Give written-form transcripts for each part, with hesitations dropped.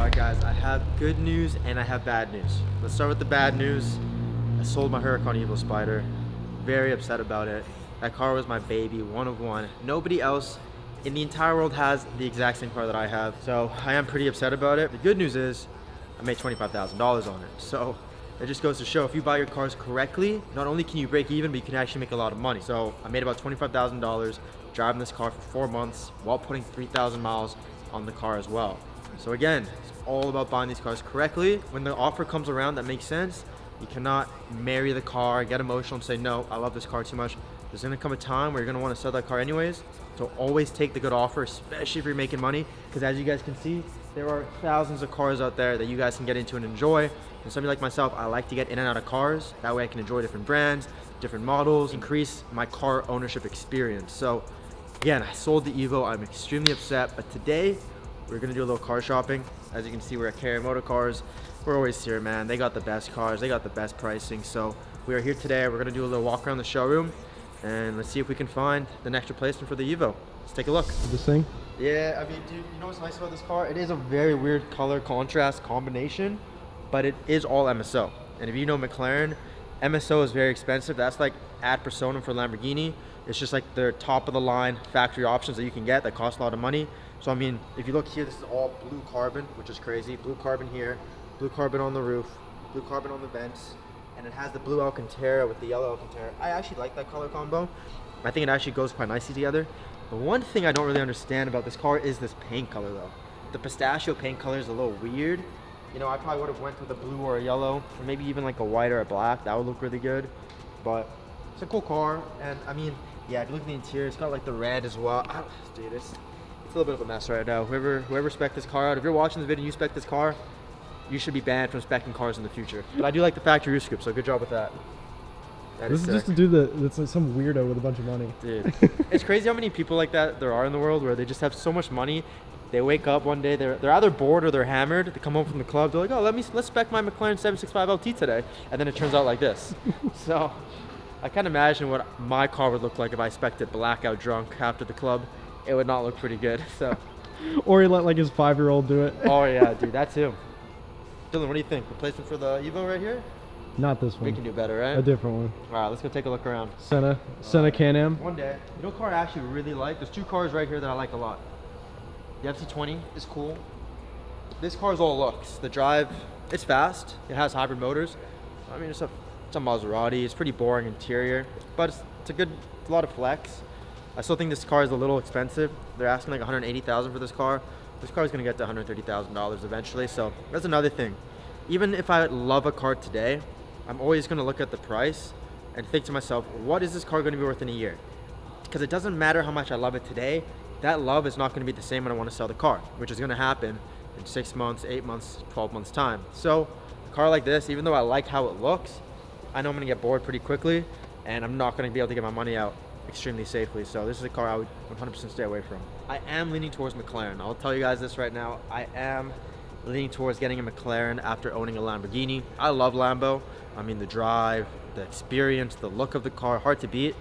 Alright guys, I have good news and I have bad news. Let's start with the bad news. I sold my Huracan Evo Spider. Very upset about it. That car was my baby, one of one. Nobody else in the entire world has the exact same car that I have. So I am pretty upset about it. The good news is I made $25,000 on it. So it just goes to show if you buy your cars correctly, not only can you break even, but you can actually make a lot of money. So I made about $25,000 driving this car for 4 months while putting 3,000 miles on the car as well. So again, it's all about buying these cars correctly. When the offer comes around that makes sense, you cannot marry the car, get emotional and say, no, I love this car too much. There's gonna come a time where you're gonna wanna sell that car anyways. So always take the good offer, especially if you're making money. Because as you guys can see, there are thousands of cars out there that you guys can get into and enjoy. And somebody like myself, I like to get in and out of cars. That way I can enjoy different brands, different models, increase my car ownership experience. So again, I sold the Evo, I'm extremely upset, but today we're gonna do a little car shopping. As you can see, we're at Carrier Motor Cars. We're always here, man. They got the best cars, they got the best pricing. So we are here today. We're gonna do a little walk around the showroom and let's see if we can find the next replacement for the Evo. Let's take a look. This thing? Yeah, I mean, dude, you know what's nice about this car? It is a very weird color contrast combination, but it is all MSO. And if you know McLaren, MSO is very expensive. That's like ad personam for Lamborghini. It's just like their top of the line factory options that you can get that cost a lot of money. So I mean, if you look here, this is all blue carbon, which is crazy. Blue carbon here, blue carbon on the roof, blue carbon on the vents, and it has the blue Alcantara with the yellow Alcantara. I actually like that color combo. I think it actually goes quite nicely together. The one thing I don't really understand about this car is this paint color though. The pistachio paint color is a little weird. You know, I probably would have went with a blue or a yellow, or maybe even like a white or a black. That would look really good. But it's a cool car, and I mean, yeah, if you look at the interior, it's got like the red as well. Dude, it's a little bit of a mess right now. Whoever spec this car out, if you're watching this video and you spec this car, you should be banned from specking cars in the future. But I do like the factory roof scoop, so good job with that. This is just a dude that's like some weirdo with a bunch of money. Dude, it's crazy how many people like that there are in the world where they just have so much money. They wake up one day, they're either bored or they're hammered. They come home from the club, they're like, oh, let's spec my McLaren 765 LT today. And then it turns out like this. So I can't imagine what my car would look like if I spec'd it blackout drunk after the club. It would not look pretty good. So. Or he let like his 5-year-old do it. Oh yeah, dude, that too. Dylan, what do you think? Replacement for the Evo right here? Not this one. We can do better, right? A different one. All right, let's go take a look around. Senna Can-Am. One day. You know what car I actually really like? There's two cars right here that I like a lot. The FC20 is cool. This car is all looks. The drive, it's fast. It has hybrid motors. I mean, it's a Maserati. It's pretty boring interior, but it's a lot of flex. I still think this car is a little expensive. They're asking like $180,000 for this car. This car is gonna get to $130,000 eventually. So that's another thing. Even if I love a car today, I'm always gonna look at the price and think to myself, what is this car gonna be worth in a year? Because it doesn't matter how much I love it today, that love is not gonna be the same when I wanna sell the car, which is gonna happen in 6 months, 8 months, 12 months time. So a car like this, even though I like how it looks, I know I'm gonna get bored pretty quickly and I'm not gonna be able to get my money out extremely safely. So this is a car I would 100% stay away from. I am leaning towards McLaren. I'll tell you guys this right now. I am leaning towards getting a McLaren after owning a Lamborghini. I love Lambo. I mean, the drive, the experience, the look of the car, hard to beat.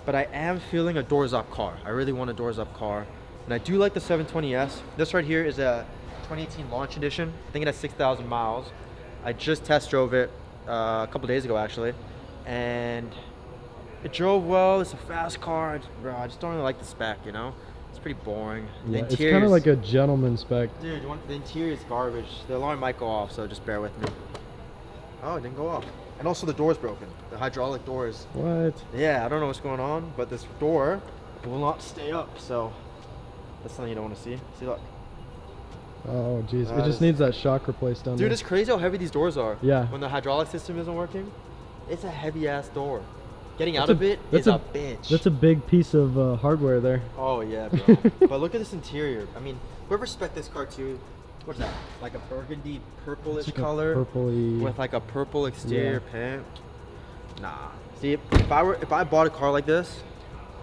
But I am feeling a doors up car. I really want a doors up car. And I do like the 720S. This right here is a 2018 launch edition. I think it has 6,000 miles. I just test drove it a couple days ago actually. And it drove well. It's a fast car. I just don't really like the spec, you know? It's pretty boring. Yeah, it's kind of like a gentleman spec. Dude, the interior is garbage. The alarm might go off, so just bear with me. Oh, it didn't go off. And also the door's broken. The hydraulic doors. What? Yeah, I don't know what's going on, but this door will not stay up, so that's something you don't want to see. See, look. Oh, jeez. It just needs that shock replaced down there. Dude, it's crazy how heavy these doors are. Yeah. When the hydraulic system isn't working, it's a heavy-ass door. Getting out of it is a bitch. That's a big piece of hardware there. Oh, yeah, bro. But look at this interior. I mean, whoever spec this car too, what's that? Like a burgundy purplish like color purpley with like a purple exterior paint. Nah. See, if I bought a car like this,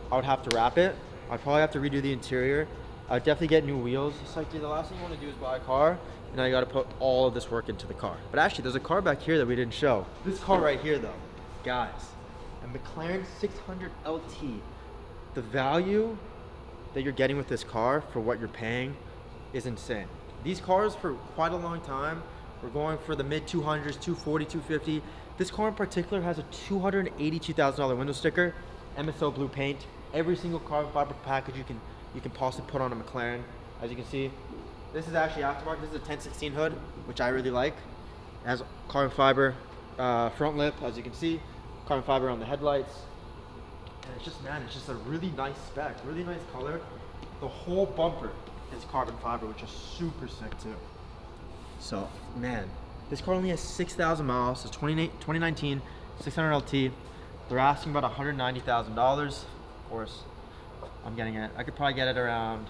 I would have to wrap it. I'd probably have to redo the interior. I'd definitely get new wheels. It's like, dude, the last thing you want to do is buy a car, and now you got to put all of this work into the car. But actually, there's a car back here that we didn't show. This car right here, though, guys, a McLaren 600 LT. The value that you're getting with this car for what you're paying is insane. These cars for quite a long time were going for the mid 200s, 240, 250. This car in particular has a $282,000 window sticker, MSO blue paint, every single carbon fiber package you can possibly put on a McLaren. As you can see, this is actually aftermarket. This is a 1016 hood, which I really like. It has carbon fiber front lip, as you can see, carbon fiber on the headlights. And it's just, man, it's just a really nice spec, really nice color. The whole bumper is carbon fiber, which is super sick too. So, man, this car only has 6,000 miles. It's 2019 600 LT. They're asking about $190,000. Of course, I'm getting it. I could probably get it around,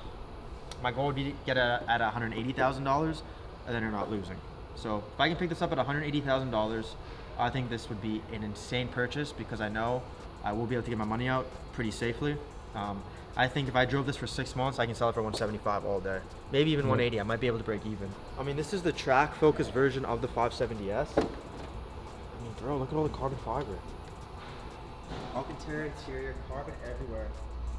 my goal would be to get it at $180,000, and then you're not losing. So if I can pick this up at $180,000, I think this would be an insane purchase, because I know I will be able to get my money out pretty safely. I think if I drove this for 6 months, I can sell it for $175 all day. Maybe even $180. I might be able to break even. I mean, this is the track-focused version of the 570S. I mean, bro, look at all the carbon fiber. Alcantara interior, carbon everywhere.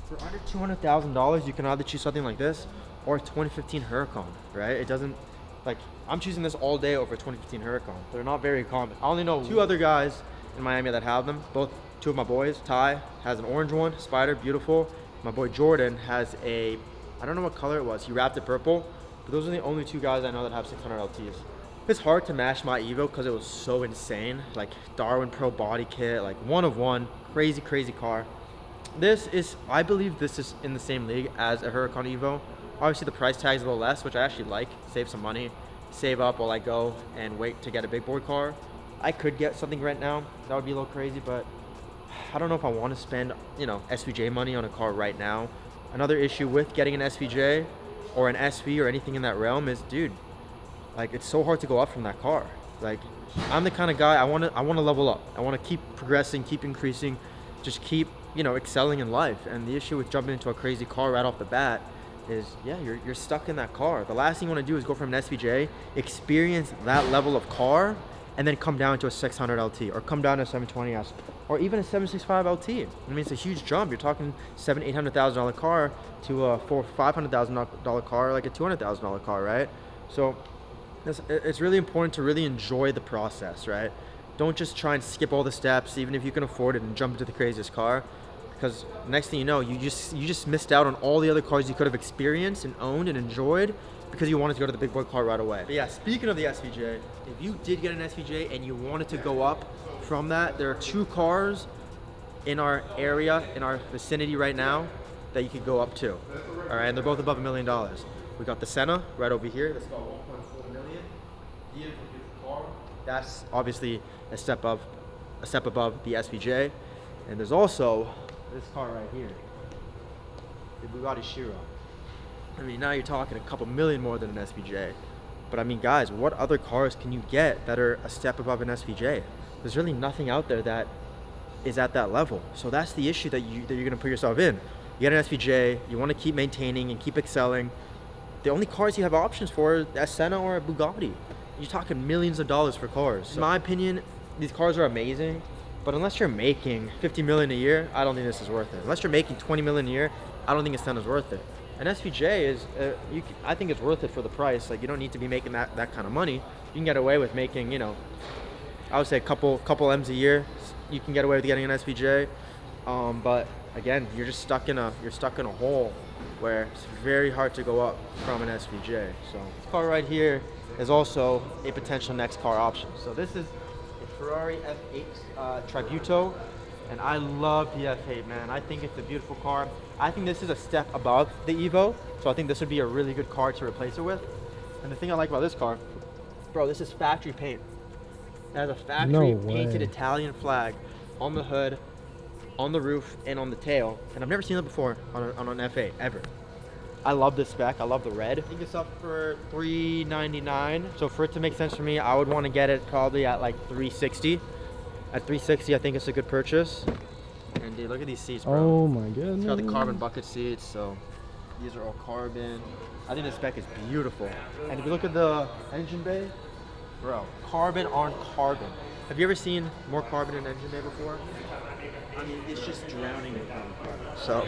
For under $200,000, you can either choose something like this or a 2015 Huracan, right? It doesn't, like, I'm choosing this all day over a 2015 Huracan. They're not very common. I only know 2 other guys in Miami that have them. Both 2 of my boys. Ty has an orange one, Spider, beautiful. My boy Jordan has a, I don't know what color it was. He wrapped it purple. But those are the only 2 guys I know that have 600 LTs. It's hard to match my Evo because it was so insane. Like Darwin Pro body kit, like one of one, crazy, crazy car. This is, I believe this is in the same league as a Huracan Evo. Obviously the price tag is a little less, which I actually like. Save some money, save up while I go and wait to get a big boy car. I could get something right now. That would be a little crazy, but I don't know if I want to spend, you know, SVJ money on a car right now. Another issue with getting an SVJ or an SV or anything in that realm is, dude, like, it's so hard to go up from that car. Like, I'm the kind of guy, I want to level up. I want to keep progressing, keep increasing, just keep, you know, excelling in life. And the issue with jumping into a crazy car right off the bat is, yeah, you're stuck in that car. The last thing you want to do is go from an SVJ, experience that level of car, and then come down to a 600 LT or come down to a 720S or even a 765 LT. I mean, it's a huge jump. You're talking $700,000-$800,000 car to a $500,000 car, like a $200,000 car, right? So it's really important to really enjoy the process, right? Don't just try and skip all the steps, even if you can afford it, and jump into the craziest car, because next thing you know, you just missed out on all the other cars you could have experienced and owned and enjoyed because you wanted to go to the big boy car right away. But yeah, speaking of the SVJ, if you did get an SVJ and you wanted to go up from that, there are 2 cars in our area, in our vicinity right now, that you could go up to. All right, and they're both above $1 million. We got the Senna right over here. That's about 1.4 million. Beautiful, beautiful car. That's obviously a step above the SVJ. And there's also this car right here, the Bugatti Chiron. I mean, now you're talking a couple million more than an SVJ. But I mean, guys, what other cars can you get that are a step above an SVJ? There's really nothing out there that is at that level. So that's the issue that you're gonna put yourself in. You get an SVJ, you wanna keep maintaining and keep excelling. The only cars you have options for are a Senna or a Bugatti. You're talking millions of dollars for cars. In my opinion, these cars are amazing, but unless you're making $50 million a year, I don't think this is worth it. Unless you're making $20 million a year, I don't think a Senna's worth it. An SVJ is, I think it's worth it for the price. Like, you don't need to be making that kind of money. You can get away with making, you know, I would say a couple M's a year. You can get away with getting an SVJ, but again, you're stuck in a hole where it's very hard to go up from an SVJ. So this car right here is also a potential next car option. So this is a Ferrari F8 Tributo, and I love the F8, man. I think it's a beautiful car. I think this is a step above the Evo, so I think this would be a really good car to replace it with. And the thing I like about this car, bro, this is factory paint. It has a factory painted Italian flag on the hood, on the roof, and on the tail. And I've never seen that before on an F8, ever. I love this spec. I love the red. I think it's up for $399. So for it to make sense for me, I would want to get it probably at like $360. At $360, I think it's a good purchase. And dude, look at these seats, bro. Oh my goodness. It's got the carbon bucket seats, so these are all carbon. I think the spec is beautiful. And if you look at the engine bay, bro, carbon on carbon. Have you ever seen more carbon in an engine bay before? I mean, it's just drowning in carbon. So,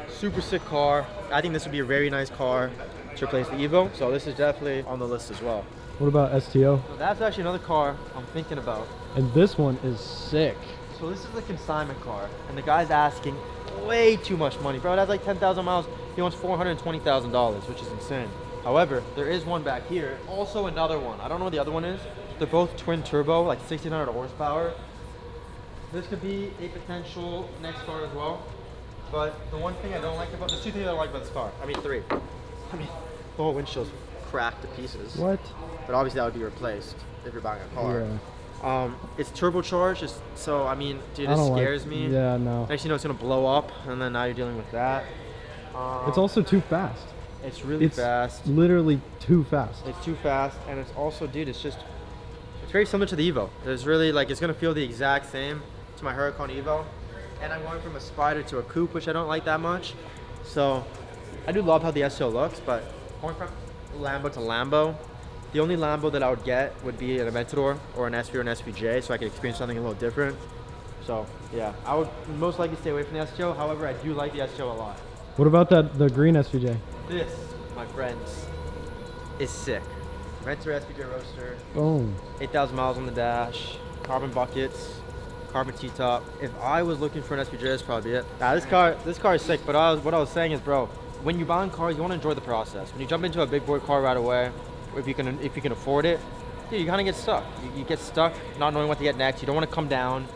super sick car. I think this would be a very nice car to replace the Evo. So this is definitely on the list as well. What about STO? So that's actually another car I'm thinking about. And this one is sick. So this is a consignment car, and the guy's asking way too much money, bro. It has like 10,000 miles. He wants $420,000, which is insane. However, there is one back here. Also another one. I don't know what the other one is. They're both twin turbo, like 1,600 horsepower. This could be a potential next car as well. But the one thing I don't like about, there's two things I don't like about this car. I mean, three. I mean, the whole windshield's cracked to pieces. What? But obviously that would be replaced if you're buying a car. Yeah. It's turbocharged, so I mean, dude, it scares me. Yeah, no. Next you know, it's gonna blow up, and then now you're dealing with that. It's also too fast. It's really fast. Literally too fast. It's too fast, and it's also, dude, it's very similar to the Evo. There's really, like, it's gonna feel the exact same to my Huracan Evo. And I'm going from a Spider to a coupe, which I don't like that much. So, I do love how the STO looks, but going from Lambo to Lambo, the only Lambo that I would get would be an Aventador or an SV or an SVJ, so I could experience something a little different. So, yeah, I would most likely stay away from the STO. However, I do like the STO a lot. What about the green SVJ? This, my friends, is sick. Aventador SVJ Roadster. Boom. 8,000 miles on the dash, carbon buckets, carbon T-top. If I was looking for an SVJ, that's probably it. Nah, this car is sick, but what I was saying is, bro, when you're buying cars, you want to enjoy the process. When you jump into a big boy car right away, if you can afford it, dude, you kind of get stuck. You get stuck not knowing what to get next. You don't want to come down.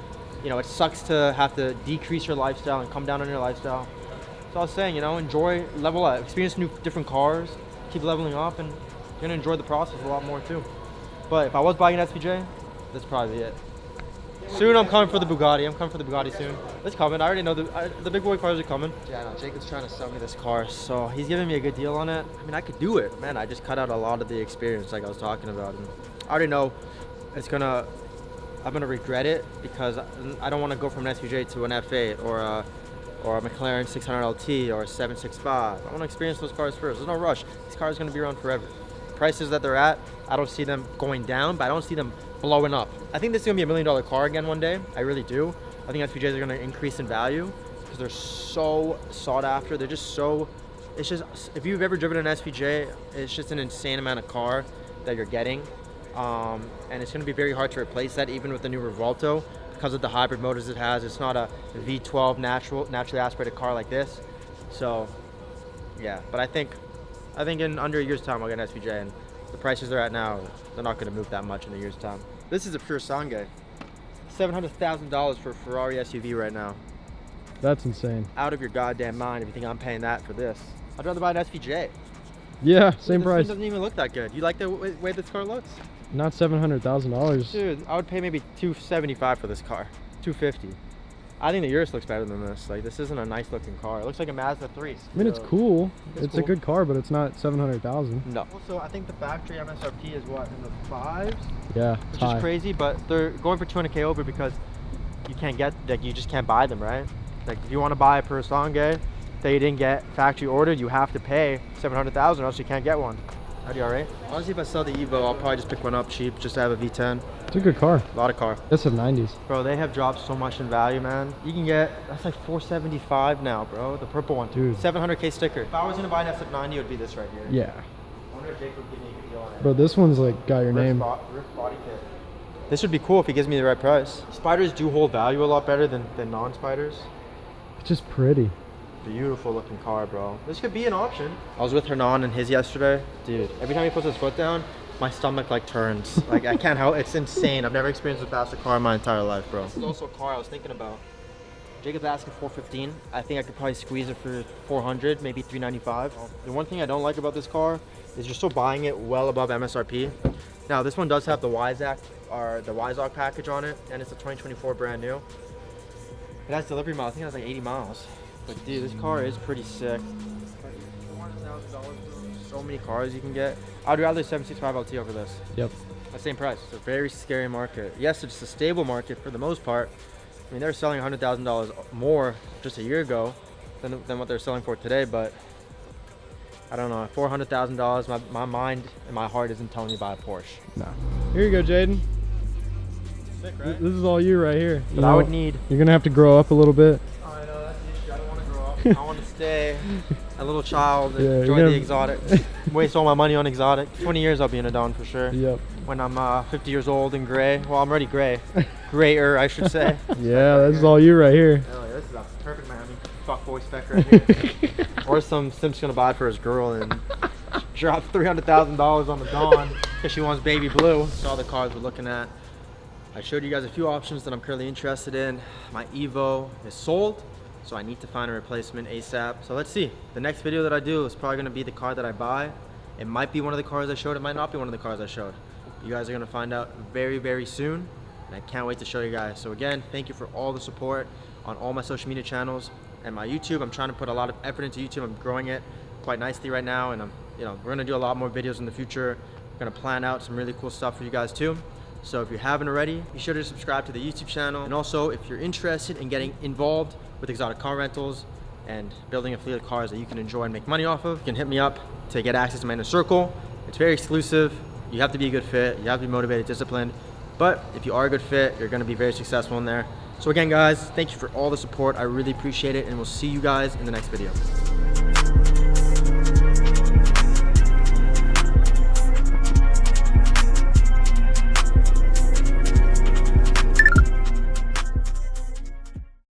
You know, it sucks to have to decrease your lifestyle and come down on your lifestyle. So I was saying, you know, enjoy, level up, experience different cars, keep leveling up, and you're gonna enjoy the process a lot more too. But if I was buying an SVJ, that's probably it. Soon I'm coming for the Bugatti. I'm coming for the Bugatti soon. It's coming. I already know the big boy cars are coming. Yeah, no, Jacob's trying to sell me this car, so he's giving me a good deal on it. I mean, I could do it, man. I just cut out a lot of the experience, like I was talking about. And I already know I'm gonna regret it because I don't want to go from an SVJ to an F8 or a McLaren 600 LT or a 765. I want to experience those cars first. There's no rush. These cars are gonna be around forever. Prices that they're at, I don't see them going down, but I don't see them blowing up. I think this is gonna be $1 million car again one day. I really do. I think SVJs are gonna increase in value because they're so sought after. They're just so, it's just, if you've ever driven an SVJ, it's just an insane amount of car that you're getting. And it's gonna be very hard to replace that even with the new Revolto because of the hybrid motors it has. It's not a V12 naturally aspirated car like this. So yeah, but I think in under a year's time I'll get an SVJ, and the prices they're at now, they're not gonna move that much in a year's time. This is a pure Sangue. $700,000 for a Ferrari SUV right now. That's insane. Out of your goddamn mind if you think I'm paying that for this. I'd rather buy an SVJ. Yeah, same price. This thing doesn't even look that good. You like the way this car looks? Not $700,000. Dude, I would pay maybe $275 for this car. $250. I think the Urus looks better than this. Like, this isn't a nice looking car. It looks like a Mazda 3. I mean, it's cool. It's a good car, but it's not $700,000. No. Also, I think the factory MSRP is what, in the 5s? Yeah, which is crazy, but they're going for 200K over because you can't get, like, you just can't buy them, right? Like, if you want to buy a Pure Sangue that you didn't get factory ordered, you have to pay $700,000 or else you can't get one. That'd be alright. Honestly, if I sell the Evo, I'll probably just pick one up cheap just to have a V10. It's a good car. A lot of car. That's a 90s. Bro, they have dropped so much in value, man. You can get, that's like $475 now, bro. The purple one. Dude. 700K sticker. If I was gonna buy an SF90, it would be this right here. Yeah. I wonder if Jake would give me a good deal on it. Bro, this one's like got your name. Rift body kit. This would be cool if he gives me the right price. Spiders do hold value a lot better than non-spiders. It's just pretty. Beautiful looking car, bro. This could be an option. I was with Hernan and his yesterday. Dude, every time he puts his foot down, my stomach like turns. Like, I can't help it. It's insane. I've never experienced a faster car in my entire life, bro. This is also a car I was thinking about. Jacob's asking $415. I think I could probably squeeze it for $400, maybe $395. The one thing I don't like about this car is you're still buying it well above MSRP. Now, this one does have the Wyzak or the Wyzak package on it, and it's a 2024 brand new. It has delivery miles. I think it has like 80 miles. But dude, this car is pretty sick. $400,000, so many cars you can get. I'd rather 765 LT over this. Yep. The same price. It's a very scary market. Yes, it's a stable market for the most part. I mean, they're selling $100,000 more just a year ago than what they're selling for today, but I don't know. $400,000, my mind and my heart isn't telling me to buy a Porsche. No. Here you go, Jaden. Sick, right? This is all you right here. But I would need... You're going to have to grow up a little bit. I know, that's the issue. I don't want to grow up. I want to stay a little child and Yeah, enjoy you're the gonna- exotic. Waste all my money on exotic. 20 years I'll be in a Don for sure. Yep. When I'm 50 years old and gray. Well, I'm already gray. Grayer, I should say. Yeah, that's all you right here. Oh, yeah, this is a perfect Miami fuckboy spec right here. Or some simp's gonna buy it for his girl and drop $300,000 on the Dawn because she wants baby blue. That's all the cars we're looking at. I showed you guys a few options that I'm currently interested in. My Evo is sold, so I need to find a replacement ASAP. So let's see. The next video that I do is probably gonna be the car that I buy. It might be one of the cars I showed, it might not be one of the cars I showed. You guys are gonna find out very, very soon, and I can't wait to show you guys. So again, thank you for all the support on all my social media channels and my YouTube. I'm trying to put a lot of effort into YouTube. I'm growing it quite nicely right now, and we're gonna do a lot more videos in the future. We're gonna plan out some really cool stuff for you guys too. So if you haven't already, be sure to subscribe to the YouTube channel. And also, if you're interested in getting involved with exotic car rentals and building a fleet of cars that you can enjoy and make money off of, you can hit me up to get access to my inner circle. It's very exclusive. You have to be a good fit. You have to be motivated, disciplined. But if you are a good fit, you're gonna be very successful in there. So again, guys, thank you for all the support. I really appreciate it, and we'll see you guys in the next video.